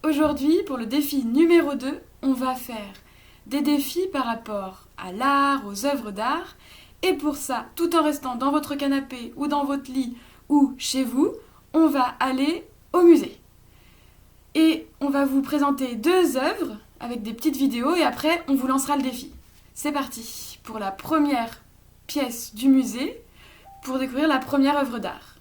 Aujourd'hui, pour le défi numéro 2, on va faire des défis par rapport à l'art, aux œuvres d'art. Et pour ça, tout en restant dans votre canapé ou dans votre lit ou chez vous, on va aller au musée. Et on va vous présenter 2 œuvres avec des petites vidéos et après, on vous lancera le défi. C'est parti pour la première pièce du musée pour découvrir la première œuvre d'art.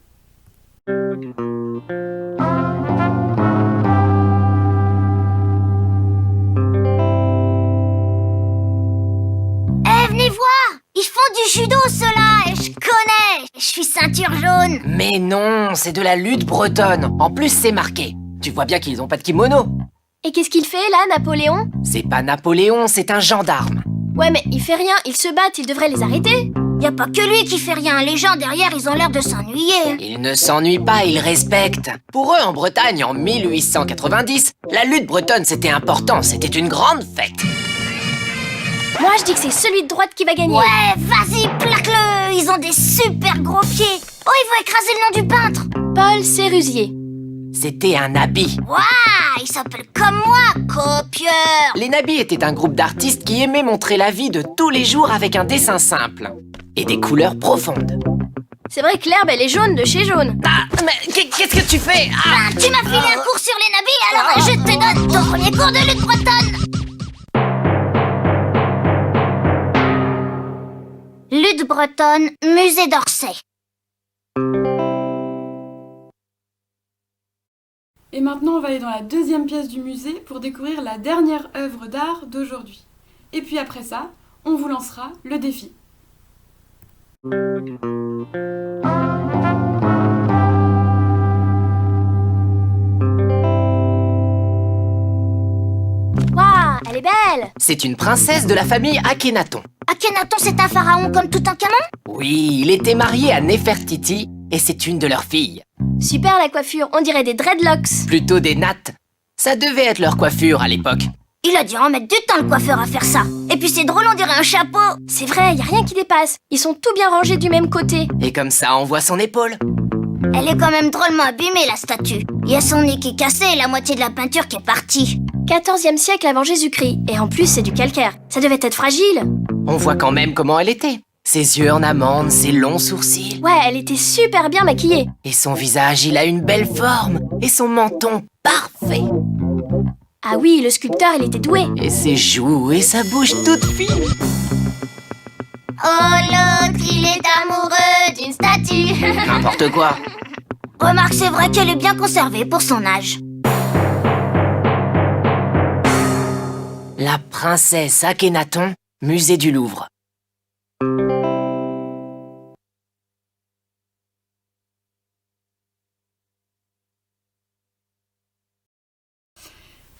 Venez voir! Ils font du judo, ceux-là, et je connais! Je suis ceinture jaune! Mais non, c'est de la lutte bretonne. En plus, c'est marqué. Tu vois bien qu'ils ont pas de kimono. Et qu'est-ce qu'il fait là, Napoléon? C'est pas Napoléon, c'est un gendarme. Ouais, mais il fait rien, ils se battent, il devrait les arrêter. Y a pas que lui qui fait rien, les gens derrière, ils ont l'air de s'ennuyer. Ils ne s'ennuient pas, ils respectent. Pour eux, en Bretagne, en 1890, la lutte bretonne, c'était important, c'était une grande fête. Moi, je dis que c'est celui de droite qui va gagner. Ouais, vas-y, plaque-le! Ils ont des super gros pieds. Oh, ils vont écraser le nom du peintre. Paul Sérusier. C'était un habit. Waouh, il s'appelle comme moi, copieur. Les Nabis étaient un groupe d'artistes qui aimaient montrer la vie de tous les jours avec un dessin simple et des couleurs profondes. C'est vrai que l'herbe, elle est jaune de chez jaune. Ah, mais qu'est-ce que tu fais? Ah. Ben, tu m'as filé un cours sur les nabis, alors je te donne ton premier cours de lutte bretonne. Lutte bretonne, musée d'Orsay. Et maintenant, on va aller dans la deuxième pièce du musée pour découvrir la dernière œuvre d'art d'aujourd'hui. Et puis après ça, on vous lancera le défi. Waouh, elle est belle. C'est une princesse de la famille Akhenaton. Akhenaton, c'est un pharaon comme tout un canon? Oui, il était marié à Néfertiti et c'est une de leurs filles. Super la coiffure, on dirait des dreadlocks. Plutôt des nattes. Ça devait être leur coiffure à l'époque. Il a dû en mettre du temps, le coiffeur, à faire ça. Et puis c'est drôle, on dirait un chapeau. C'est vrai, y a rien qui dépasse. Ils sont tout bien rangés du même côté. Et comme ça, on voit son épaule. Elle est quand même drôlement abîmée, la statue. Il y a son nez qui est cassé et la moitié de la peinture qui est partie. 14e siècle avant Jésus-Christ. Et en plus, c'est du calcaire. Ça devait être fragile. On voit quand même comment elle était. Ses yeux en amande, ses longs sourcils. Ouais, elle était super bien maquillée. Et son visage, il a une belle forme. Et son menton, parfait. Ah oui, le sculpteur, il était doué. Et ses joues et sa bouche toute fine. Oh, l'autre, il est amoureux d'une statue. N'importe quoi. Remarque, c'est vrai qu'elle est bien conservée pour son âge. La princesse Akhenaton, musée du Louvre.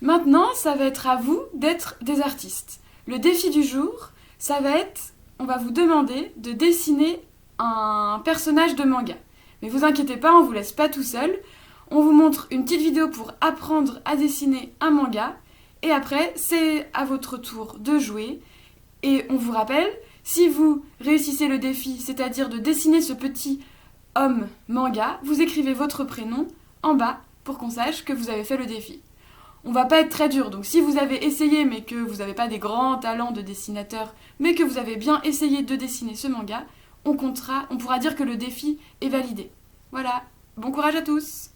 Maintenant, ça va être à vous d'être des artistes. Le défi du jour, ça va être, on va vous demander de dessiner un personnage de manga. Mais vous inquiétez pas, on vous laisse pas tout seul. On vous montre une petite vidéo pour apprendre à dessiner un manga. Et après, c'est à votre tour de jouer. Et on vous rappelle, si vous réussissez le défi, c'est-à-dire de dessiner ce petit homme manga, vous écrivez votre prénom en bas pour qu'on sache que vous avez fait le défi. On va pas être très dur, donc si vous avez essayé mais que vous n'avez pas des grands talents de dessinateur, mais que vous avez bien essayé de dessiner ce manga, on pourra dire que le défi est validé. Voilà, bon courage à tous!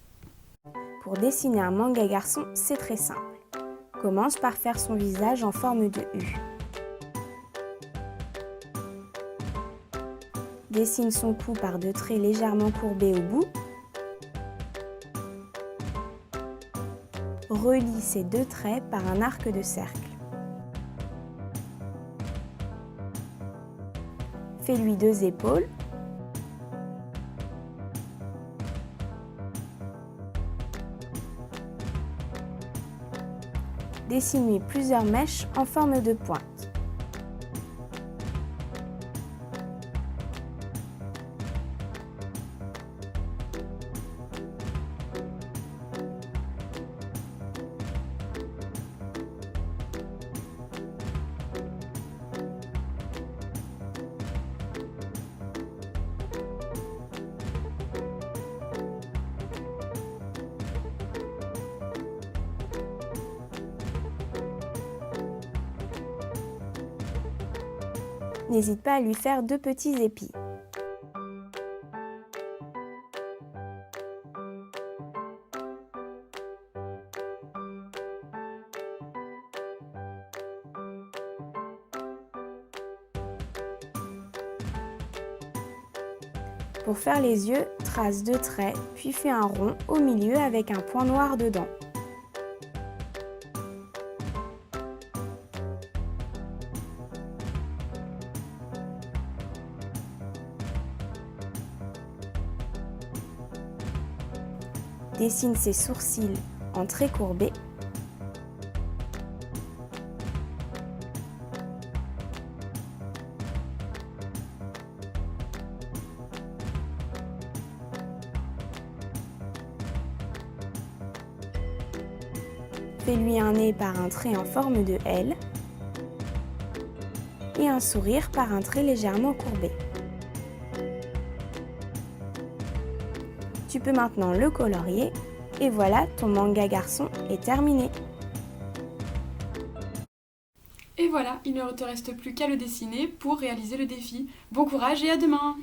Pour dessiner un manga garçon, c'est très simple. Commence par faire son visage en forme de U. Dessine son cou par 2 traits légèrement courbés au bout. Relie ces 2 traits par un arc de cercle. Fais-lui 2 épaules. Dessine-lui plusieurs mèches en forme de pointe. n'hésite pas à lui faire 2 petits épis. Pour faire les yeux, trace 2 traits, puis fais un rond au milieu avec un point noir dedans. Dessine ses sourcils en traits courbés. Fais-lui un nez par un trait en forme de L et un sourire par un trait légèrement courbé. Tu peux maintenant le colorier et voilà, ton manga garçon est terminé. Et voilà, il ne te reste plus qu'à le dessiner pour réaliser le défi. Bon courage et à demain!